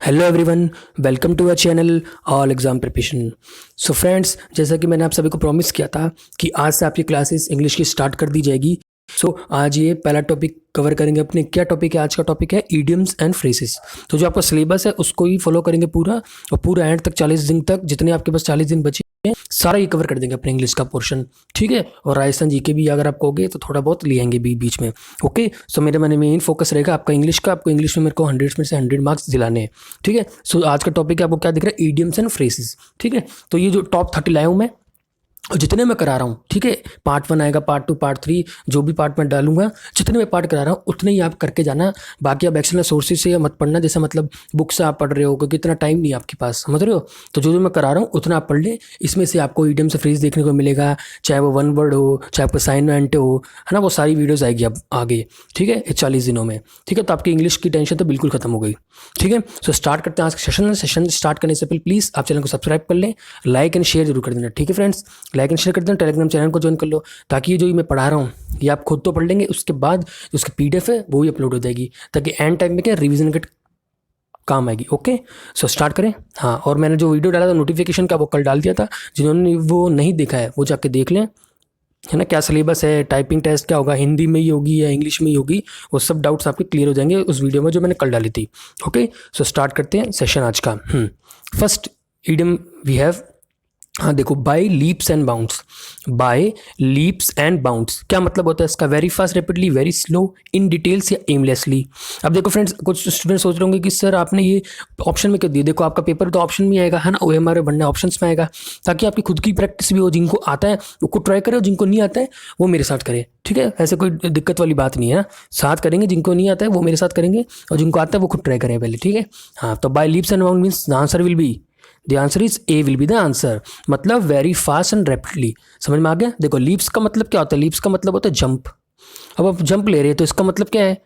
Hello everyone, welcome to our channel all exam preparation. So friends, जैसा कि मैंने आप सभी को प्रॉमिस किया था कि आज से आपकी क्लासेस इंग्लिश की स्टार्ट कर दी जाएगी। सो आज ये पहला टॉपिक कवर करेंगे अपने। क्या टॉपिक है? आज का टॉपिक है इडियम्स एंड फ्रेजेस। तो जो आपका सिलेबस है उसको ही फॉलो करेंगे पूरा, और पूरा एंड तक 40 दिन तक, जितने आपके पास 40 दिन बचे हैं सारा ये कवर कर देंगे अपने इंग्लिश का पोर्शन, ठीक है। और राजस्थान जीके भी अगर आप कहोगे तो थोड़ा बहुत ले आएंगे बीच में। ओके, सो मेरे मन में मेन फोकस रहेगा आपका इंग्लिश का। आपको इंग्लिश में मेरे को 100 में से 100 मार्क्स दिलाने हैं, ठीक है। सो आज का टॉपिक है, आपको क्या दिख रहा है? इडियम्स एंड फ्रेजेस, ठीक है। तो ये जो टॉप 30 लाया हूँ मैं, और जितने मैं करा रहा हूँ, ठीक है, पार्ट 1 आएगा, पार्ट 2, पार्ट 3, जो भी पार्ट मैं डालूंगा, जितने मैं पार्ट करा रहा हूँ उतने ही आप करके जाना। बाकी आप एक्सटर्नल सोर्सेज से मत पढ़ना, जैसे मतलब बुक से आप पढ़ रहे हो, क्योंकि इतना टाइम नहीं है आपके पास, समझ रहे हो। तो जो जो मैं करा रहा हूँ उतना आप पढ़ ले। इसमें से आपको ईडियम से फ्रेज देखने को मिलेगा, चाहे वो वन वर्ड हो, चाहे आपको असाइनमेंट हो, है ना, वो सारी वीडियोज़ आएगी अब आगे, ठीक है, 40 दिनों में, ठीक है। तो आपकी इंग्लिश की टेंशन तो बिल्कुल खत्म हो गई, ठीक है। सो स्टार्ट करते हैं आज का सेशन स्टार्ट करने से पहले प्लीज़ आप चैनल को सब्सक्राइब कर लें, लाइक एंड शेयर जरूर कर देना, ठीक है फ्रेंड्स। लाइक एंड शेयर कर देना, टेलीग्राम चैनल को ज्वाइन कर लो, ताकि ये जो मैं पढ़ा रहा हूँ ये आप खुद तो पढ़ लेंगे, उसके बाद जो उसकी पीडीएफ है वो भी अपलोड हो जाएगी, ताकि एंड टाइम में क्या रिवीजन के काम आएगी। ओके, सो स्टार्ट करें। हाँ, और मैंने जो वीडियो डाला था नोटिफिकेशन का, वो कल डाल दिया था। जिन्होंने वो नहीं देखा है वो जाके देख लें, है ना। क्या सिलेबस है, टाइपिंग टेस्ट क्या होगा, हिंदी में ही होगी या इंग्लिश में ही होगी, वो सब डाउट्स आपके क्लियर हो जाएंगे उस वीडियो में जो मैंने कल डाली थी। ओके, सो स्टार्ट करते हैं सेशन आज का। फर्स्ट इडियम वी हैव, हाँ देखो, by leaps and bounds. By leaps and bounds क्या मतलब होता है इसका? Very fast, rapidly, very slow, in details या एमलेसली। अब देखो फ्रेंड्स, कुछ स्टूडेंट सोच रहे होंगे कि सर आपने ये ऑप्शन में क्यों दिए। देखो आपका पेपर तो ऑप्शन में आएगा, है ना, वो हमारे बनना ऑप्शंस में आएगा, ताकि आपकी खुद की प्रैक्टिस भी हो। जिनको आता है वो खुद ट्राई करे, और जिनको नहीं आता है वो मेरे साथ करे, ठीक है। ऐसे कोई दिक्कत वाली बात नहीं है ना, साथ करेंगे। जिनको नहीं आता है वो मेरे साथ करेंगे, और जिनको आता है वो खुद ट्राई करें पहले, ठीक है। हाँ, तो by leaps and bound means the answer will be, the answer is A will be the answer, मतलब वेरी फास्ट एंड रैपिडली। समझ में आ गया? देखो लीप्स का मतलब क्या होता है? लीप्स का मतलब होता है जंप। अब आप जंप ले रहे हैं तो इसका मतलब क्या है?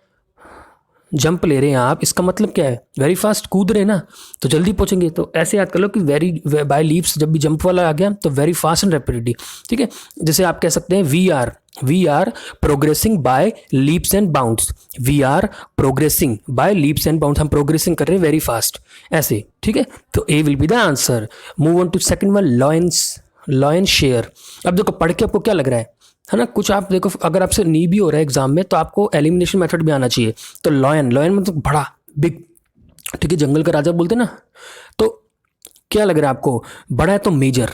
जंप ले रहे हैं आप, इसका मतलब क्या है? वेरी फास्ट, कूद रहे हैं ना, तो जल्दी पहुंचेंगे। तो ऐसे याद कर लो कि वेरी बाय लीप्स, जब भी जंप वाला आ गया तो वेरी फास्ट एंड रैपिडली, ठीक है। जैसे आप कह सकते हैं we are progressing by leaps and bounds. We are progressing by leaps and bounds, हम प्रोग्रेसिंग कर रहे हैं वेरी फास्ट, ऐसे, ठीक है। तो A will be the answer. Move on to second one, lion share. अब देखो पढ़ के आपको क्या लग रहा है ना, कुछ आप देखो, अगर आपसे नहीं भी हो रहा है एग्जाम में तो आपको एलिमिनेशन मेथड भी आना चाहिए। तो लॉयन मतलब बड़ा, बिग, ठीक है, जंगल का राजा बोलते ना। तो क्या लग रहा है आपको? बड़ा है तो major,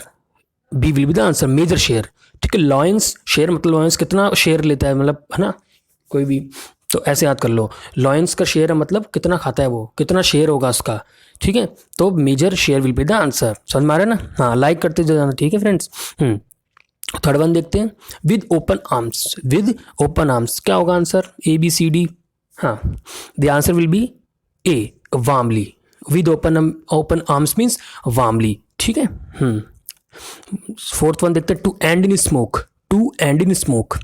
B will be the answer, major share, ठीक है। लॉयंस शेयर मतलब लॉयंस कितना शेयर लेता है, मतलब, है ना, कोई भी। तो ऐसे याद कर लो, लॉयंस का शेयर है मतलब कितना खाता है वो, कितना शेयर होगा उसका, ठीक है। तो major share will be the answer. समझ में आ रहा है ना? हाँ, लाइक करते जाना, ठीक है फ्रेंड्स। थर्ड वन देखते हैं, with open arms. With open arms क्या होगा answer? A B C D. हाँ, the answer will be A, warmly. With open arms means warmly, ठीक है। फोर्थ वन देखते हैं, to end in smoke. To end in smoke,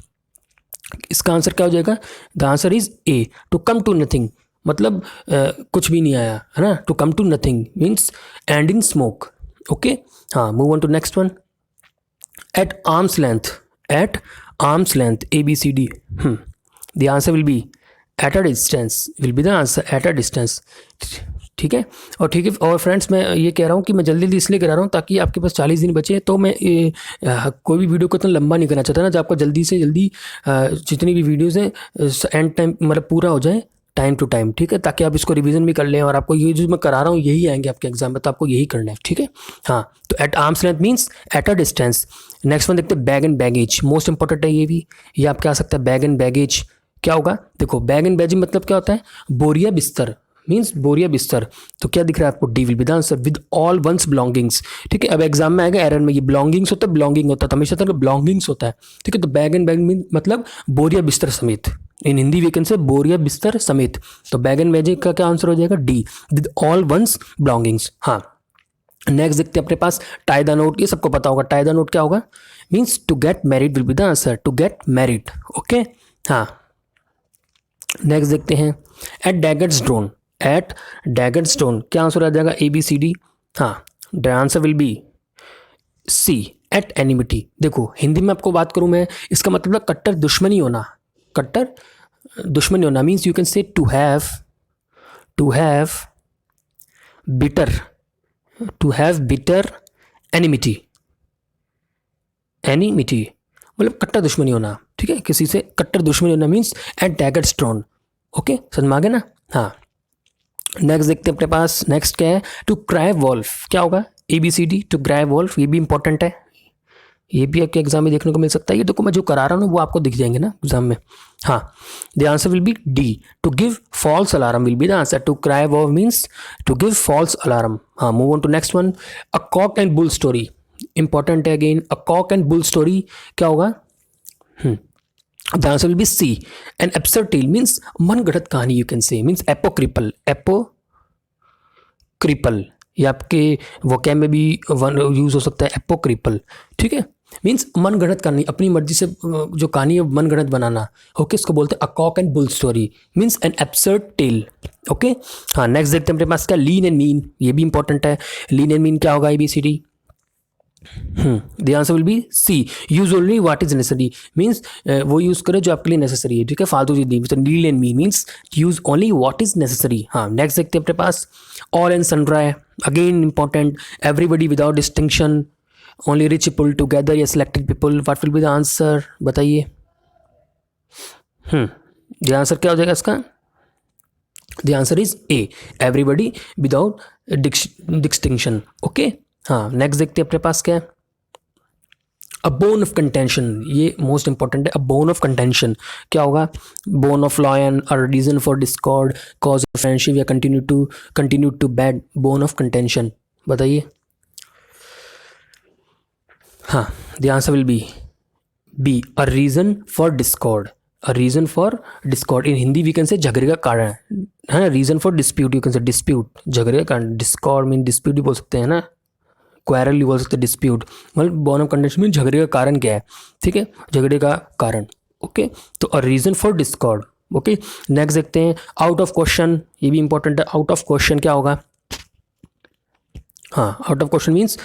इसका answer क्या हो जाएगा? The answer is A, to come to nothing, मतलब कुछ भी नहीं आया, है ना। To come to nothing means end in smoke. Okay, हाँ, move on to next one, at arm's length. At arm's length, A B C D. The answer will be at a distance, will be the answer, at a distance, ठीक है। और ठीक है, और friends मैं ये कह रहा हूँ कि मैं जल्दी जल्दी इसलिए करा रहा हूँ ताकि आपके पास 40 दिन बचे, तो मैं कोई भी वीडियो को इतना लंबा नहीं करना चाहता ना, जब आपको जल्दी से जल्दी जितनी भी वीडियोज़ हैं एंड टाइम मतलब पूरा हो जाए टाइम टू टाइम, ठीक है, ताकि आप इसको रिवीजन भी कर लें, और आपको ये जो मैं करा रहा हूँ यही आएंगे आपके एग्जाम में, तो आपको यही करना है, ठीक है। हाँ, तो at arm's length means at a distance. Next one देखते हैं, bag and baggage, most important है ये भी। ये आप क्या आ सकता है? बैग एंड बैगेज क्या होगा? देखो बैग एंड बैगेज मतलब क्या होता है? बोरिया बिस्तर, मीन्स बोरिया बिस्तर। तो क्या दिख रहा है आपको? D will be the answer, with all one's belongings, ठीक है। अब एग्जाम में आएगा एरर में, ये बिलोंगिंग्स होता है, बिलोंगिंग होता है, हमेशा तक बिलोंगिंग्स होता है, ठीक है। तो बैग एंड बैग मतलब बोरिया बिस्तर समेत, इन हिंदी वी कैन से बोरिया बिस्तर समेत। तो बैग एंड मैजिक का क्या आंसर हो जाएगा? D, with all one's belongings. हाँ, नेक्स्ट देखते हैं अपने पास, टाई द नोट। ये सबको पता होगा टाई द नोट क्या होगा? Means to get married will be the answer, to get married. Okay, हाँ, नेक्स्ट देखते हैं, at daggers drawn. At daggers drawn क्या आंसर आ जाएगा? A B C D. हाँ, the answer will be C, at enmity. देखो हिंदी में आपको बात करूं मैं, इसका मतलब कट्टर दुश्मनी होना, कट्टर दुश्मनी होना means you can say to have bitter, to have bitter enmity, enmity मतलब कट्टर दुश्मनी होना, ठीक है, किसी से कट्टर दुश्मनी होना मीन्स एंड डैगर स्ट्रॉन। ओके, समझ में आ गया ना। हाँ, नेक्स्ट देखते हैं अपने पास। नेक्स्ट क्या है, टू क्राई वॉल्फ, क्या होगा, ABCD, टू क्राई वॉल्फ, ये भी इंपॉर्टेंट है, ये भी आपके एग्जाम में देखने को मिल सकता है। ये देखो मैं जो करा रहा हूँ वो आपको दिख जाएंगे ना एग्जाम में। हाँ, the answer will be D, to give false alarm will be the answer. To cry wolf means to give false alarm. हाँ, move on to next one, a cock and bull story, important है again, a cock and bull story क्या होगा, the answer will be C, an absurd tale means मन गढ़ंत कहानी, you can say means apocryphal, apocryphal, ये आपके vocab में भी यूज हो सकता है एपोक्रिपल, ठीक है, मीन्स मन गढ़ंत कहानी, अपनी मर्जी से जो कहानी है मन गढ़ंत बनाना। ओके, इसको बोलते हैं a cock and bull story means an absurd tale. Okay, हाँ, नेक्स्ट देखते हैं अपने पास क्या, लीन एंड मीन, ये भी इंपॉर्टेंट है। लीन एंड मीन क्या होगा, ABCD, the answer will be C, use only what is necessary means वो यूज करो जो आपके लिए नेसेसरी है, ठीक है, फालतू चीज नहीं। Lean and mean means use only what is necessary. हाँ, नेक्स्ट देखते हैं अपने पास, all and sundry, again important, everybody without distinction, only rich people together या selected people, what will be the answer, बताइए। द आंसर क्या हो जाएगा इसका, the answer is A, everybody without distinction. Okay, हाँ, नेक्स्ट देखते हैं अपने पास क्या है, अ बोन ऑफ कंटेंशन, ये मोस्ट इंपॉर्टेंट है। अ बोन ऑफ कंटेंशन क्या होगा, bone of lion, a reason for discord, cause of friendship या continue to bad, bone of contention, बताइए। हाँ, the answer will be B, a reason for discord, a reason for discord, in Hindi we can say झगड़े का कारण है ना, reason for dispute, you can say dispute, झगड़े का कारण, डिस्कॉर्ड मीन डिस्प्यूट भी बोल सकते हैं ना, क्वारल भी बोल सकते हैं, डिस्प्यूट मतलब बोन ऑफ कंटेंशन में झगड़े का कारण क्या है, ठीक है, झगड़े का कारण। ओके, तो a reason for discord. Okay, next देखते हैं, आउट ऑफ क्वेश्चन, ये भी इंपॉर्टेंट है। आउट ऑफ क्वेश्चन क्या होगा, हाँ, out of question means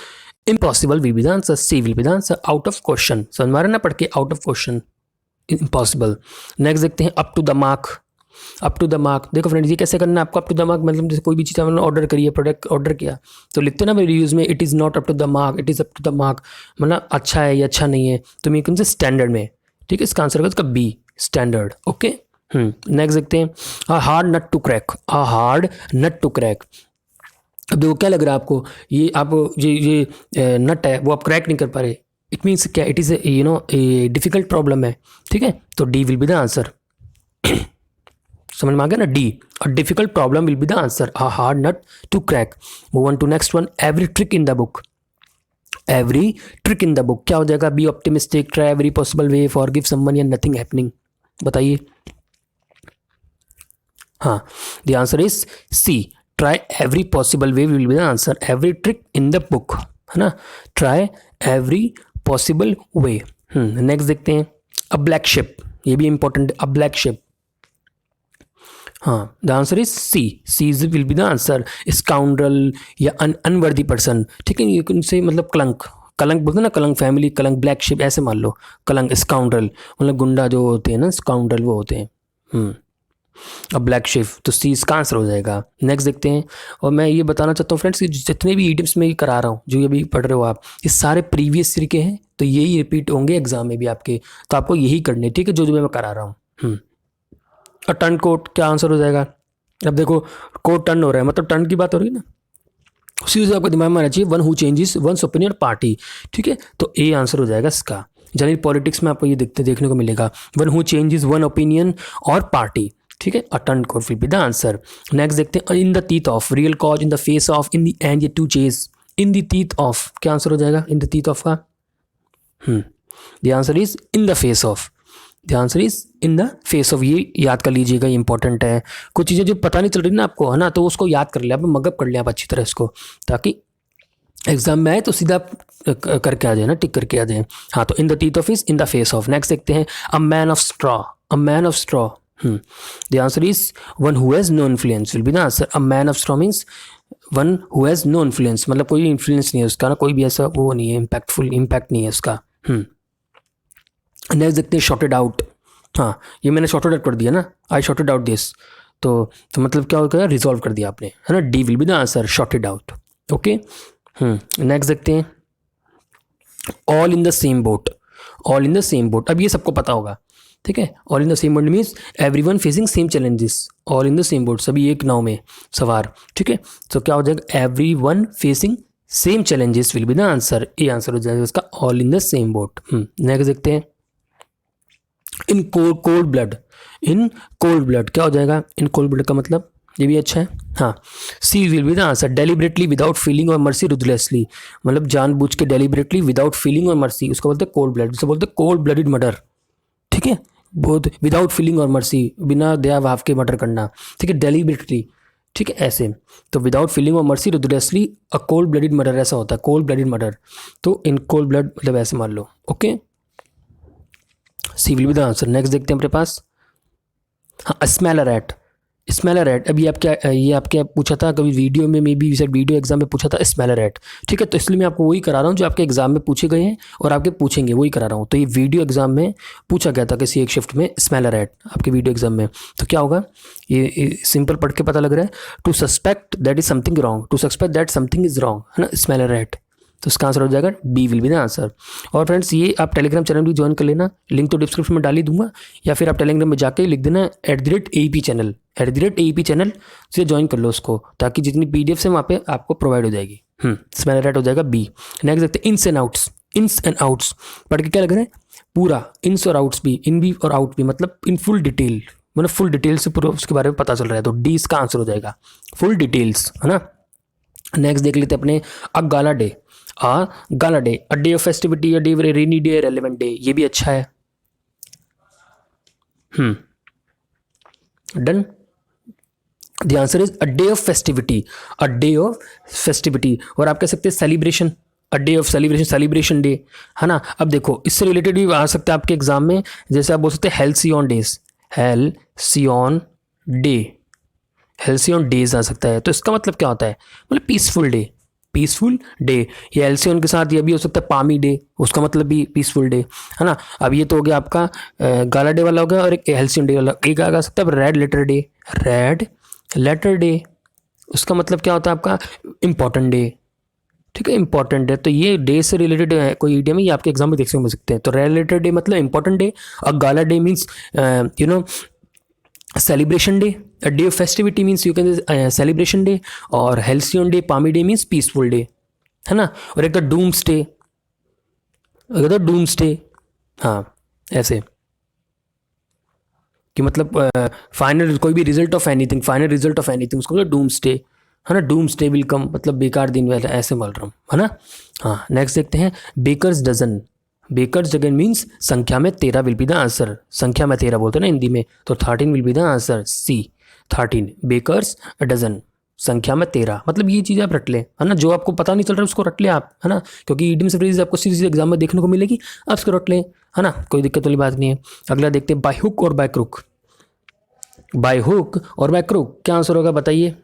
impossible will be the answer, C will be the answer, out of question, समझ में आ रहा है ना पढ़ के, out of question, impossible. Next देखते हैं, up to the mark, up to the mark, देखो फ्रेंड्स ये कैसे करना है आपको, अप टू द मार्क मतलब जैसे कोई भी चीज़ आपने ऑर्डर करी है, प्रोडक्ट ऑर्डर किया तो लिखते हैं ना रिव्यूज़ में, it is not up to the mark, it is up to the mark, मतलब अच्छा है या अच्छा नहीं है, तो मैं कौन से स्टैंडर्ड में, ठीक है, इसका आंसर होगा इसका B, स्टैंडर्ड। ओके, नेक्स्ट देखते हैं, a hard nut to crack, a hard nut to crack, अब देखो क्या लग रहा है आपको, ये आप ये नट है वो आप क्रैक नहीं कर पा रहे, इट मीन्स क्या, it is you know a difficult problem है, ठीक है, तो D will be the answer. समझ में आ गया ना, D, a difficult problem will be the answer, a hard nut to crack. Move on to next one, every trick in the book, every trick in the book क्या हो जाएगा, be optimistic, try every possible way, forgive someone या nothing happening, बताइए। हाँ, the answer is C, try every possible way will be the answer, every trick in the book, है ना, try every possible वे। Next देखते हैं, अ black ship, ये भी important है, अ ब्लैक शिप, हाँ, the answer is C will be the answer, scoundrel या unworthy person, ठीक है, ये उनसे मतलब कलंक, कलंक बोलते हैं ना, कलंक फैमिली, कलंक ब्लैक शिप, ऐसे मान लो, कलंक स्काउंड्रल मतलब गुंडा जो होते हैं ना, स्काउंड्रल वो होते हैं। अब ब्लैक शिप, तो C इसका आंसर हो जाएगा। नेक्स्ट देखते हैं, और मैं ये बताना चाहता हूँ फ्रेंड्स कि जितने भी ईडियम्स में करा रहा हूँ, जो ये भी पढ़ रहे हो आप, ये सारे प्रीवियस ईयर के हैं, तो यही रिपीट होंगे एग्जाम में भी आपके, तो आपको यही करने, ठीक है, जो मैं करा रहा हूँ। और टर्न कोट क्या आंसर हो जाएगा, अब देखो कोट टर्न हो रहा है, मतलब टर्न की बात हो रही है ना, उसी से आपको दिमाग में आना चाहिए, one who changes once opinion party, ठीक है, तो A आंसर हो जाएगा इसका। जनरल पॉलिटिक्स में आपको ये देखने को मिलेगा, one who changes one opinion और पार्टी, ठीक है, a turncoat will be the answer. Next देखते हैं, in the teeth of, real cause, in the face of, in the end, ये to chase, in the teeth of क्या answer हो जाएगा, in the teeth of का, the answer is in the face of, the answer is in the face of, ये याद कर लीजिएगा, ये इंपॉर्टेंट है। कुछ चीज़ें जो पता नहीं चल रही ना आपको, है ना, तो उसको याद कर ले आप, मगअप कर ले आप अच्छी तरह इसको, ताकि एग्जाम में आए तो सीधा करके आ जाए ना, टिक करके आ जाए। हाँ, तो in the teeth of is in the face of. Next देखते हैं, a man of straw, a man of straw, the answer is one who has no influence will be the answer. A man of straw means one who has no influence, मतलब कोई influence नहीं है उसका ना, कोई भी ऐसा वो नहीं है, इम्पैक्टफुल इम्पैक्ट नहीं है उसका। नेक्स्ट देखते हैं, शॉर्टेड आउट, हाँ, ये मैंने शॉर्टेड आउट कर दिया ना, आई शॉर्टेड आउट दिस, तो मतलब क्या होगा, रिजॉल्व कर दिया आपने, है ना। D will be the answer, shorted out. Okay, next देखते हैं, all in the same boat. All in the same boat, अब ये सबको पता होगा, ठीक है। All in the same boat means everyone facing same challenges. All in the same boat, सभी एक नाव में सवार, ठीक है। तो क्या हो जाएगा, everyone facing same challenges will be the answer. ये आंसर हो जाएगा इसका, all in the same boat. Next देखते हैं, in cold blood. In cold blood क्या हो जाएगा, इन कोल्ड ब्लड का मतलब, ये भी अच्छा है, हाँ। C will be the answer, deliberately without feeling और मर्सी रुथलेसली, मतलब जानबूझ के डेलिबरेटली विदाउट फीलिंग और मर्सी, उसको बोलते हैं कोल्ड ब्लड, जिसे बोलते हैं कोल्ड ब्लडेड मर्डर, ठीक है। बहुत विदाउट फीलिंग और मर्सी, बिना दया भाव के मर्डर करना, ठीक है, डेलिबरेटली, ठीक है, ऐसे। तो विदाउट फीलिंग और mercy ruthlessly a cold blooded murder, ऐसा होता है कोल्ड ब्लडेड मर्डर। तो इन कोल्ड ब्लड मतलब ऐसे मान लो, okay. C will be the answer. Next देखते हैं अपने पास, हाँ, smell a rat. Smell a rat, अभी ये आपके पूछा था कभी वीडियो में, मे बी वीडियो एग्जाम में पूछा था स्मेल अ रैट, ठीक है। तो इसलिए मैं आपको वही करा रहा हूँ जो आपके एग्जाम में पूछे गए हैं और आपके पूछेंगे, वही करा रहा हूँ। तो ये वीडियो एग्जाम में पूछा गया था किसी एक शिफ्ट में, स्मेल अ रैट आपके वीडियो एग्जाम में। तो क्या होगा, ये सिंपल पढ़ के पता लग रहा है, to suspect that is something wrong, to suspect that something is wrong, है ना, स्मेल अ रैट। तो इसका आंसर हो जाएगा B will be the answer. और फ्रेंड्स, ये आप टेलीग्राम चैनल भी ज्वाइन कर लेना, लिंक तो डिस्क्रिप्शन में डाल ही दूंगा, या फिर आप टेलीग्राम में जाके लिख देना @AEP चैनल, @AEP चैनल से ज्वाइन कर लो उसको, ताकि जितनी PDFs है वहाँ पे आपको प्रोवाइड हो जाएगी। स्मेल अ रैट हो जाएगा बी। नेक्स्ट देखते हैं, ins and outs. Ins and outs पढ़ के क्या लग रहा है, पूरा इन्स और आउट्स भी, इन भी और आउट भी, मतलब इन फुल डिटेल, मतलब फुल डिटेल से पूरा उसके बारे में पता चल रहा है। तो डी इसका आंसर हो जाएगा, फुल डिटेल्स, है ना। नेक्स्ट देख लेते हैं अपने, a gala day. Gala day, a day of festivity, a day rainy day, relevant day, ये भी अच्छा है। Done. The answer is a day of festivity, a day of festivity. और आप कह सकते हैं celebration, a day of celebration, celebration day, है ना। अब देखो इससे रिलेटेड भी आ सकता है आपके एग्जाम में, जैसे आप बोल सकते हैं halcyon days, halcyon day, halcyon days आ सकता है। तो इसका मतलब क्या होता है, मतलब पीसफुल डे, पीसफुल डे। या हेल्सियन के साथ ये भी हो सकता है पामी डे, उसका मतलब भी पीसफुल डे, है ना। अब ये तो हो गया आपका गाला डे वाला हो गया, और एक हेल्सियन डे वाला, एक आ सकता है red letter day, red letter day, उसका मतलब क्या होता है आपका इंपॉर्टेंट डे, ठीक है, इंपॉर्टेंट डे। तो ये डे से रिलेटेड है कोई इडियम है, ये आपके एग्जाम में देखने को मिल सकते हैं। तो रेड लेटर डे मतलब इंपॉर्टेंट डे, और gala day means celebration day, a day of festivity means you can celebration day, और halcyon day, palmy day means peaceful day, है ना। और एक तो डूम्स डे, डूम्स डे, हाँ, ऐसे कि मतलब फाइनल कोई भी result of anything, final result of anything, उसको मतलब डूम्स डे, है ना। डूम्स डे विल कम, मतलब बेकार दिन वाला, ऐसे बोल रहा हूँ, है ना। हाँ, नेक्स्ट देखते हैं, baker's dozen. Baker's dozen means संख्या में 13 विल बी द आंसर, संख्या में 13 बोलते हैं ना हिंदी में, तो 13 will be the answer, C 13। Baker's dozen, संख्या में 13, मतलब ये चीज़ आप रट लें, है ना। जो आपको पता नहीं चल रहा है उसको रट लें आप, है ना, क्योंकि ईडियम से फ्रेज आपको सीधे एग्जाम में देखने को मिलेगी, आप उसको रट लें, है ना, कोई दिक्कत वाली बात नहीं है। अगला देखते हैं, bye hook or by crook. Bye hook or by crook, क्या आंसर होगा बताइए।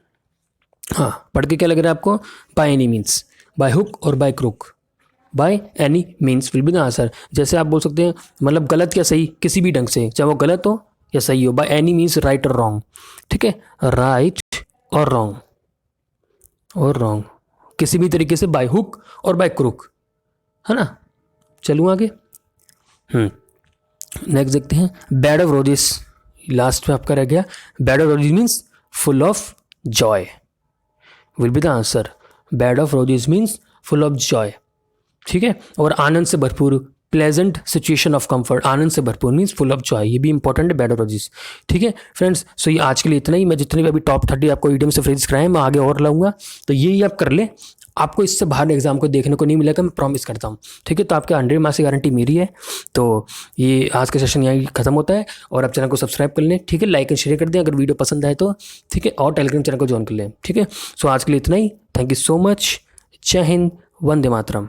हाँ, पढ़ के क्या लग रहा है आपको, by any means, by hook or by crook, by any means will be the answer. जैसे आप बोल सकते हैं, मतलब गलत या सही, किसी भी ढंग से, चाहे वो गलत हो या सही हो, बाय एनी मीन्स राइट और रॉन्ग, ठीक है, राइट और रॉन्ग, और रॉन्ग, किसी भी तरीके से, bye hook or by crook, है ना। चलूँ आगे। नेक्स्ट देखते हैं, बेड ऑफ रोजेस, लास्ट में आपका रह गया, bed of roses means full of Joy will be the answer. Bed of roses means full of Joy, ठीक है। और आनंद से भरपूर, प्लेजेंट सिचुएशन ऑफ कंफर्ट, आनंद से भरपूर मीन्स फुल ऑफ जॉय, ये भी इंपॉर्टेंट है, बेड ऑफ रोजेस, ठीक है फ्रेंड्स। सो ये आज के लिए इतना ही। मैं जितने भी अभी टॉप 30 आपको ईडियम से फ्रेजेस कराए, मैं आगे और लाऊंगा, तो यही आप कर ले, आपको इससे बाहर एग्जाम को देखने को नहीं मिलेगा, मैं प्रॉमिस करता हूँ, ठीक है। तो आपके 100 मार्क्स की गारंटी मेरी है। तो ये आज का सेशन यहीं खत्म होता है, और आप चैनल को सब्सक्राइब कर लें, ठीक है, लाइक एंड शेयर कर दें अगर वीडियो पसंद आए तो, ठीक है, और टेलीग्राम चैनल को ज्वाइन कर लें, ठीक है। सो आज के लिए इतना ही, थैंक यू सो मच, जय हिंद, वंदे मातरम।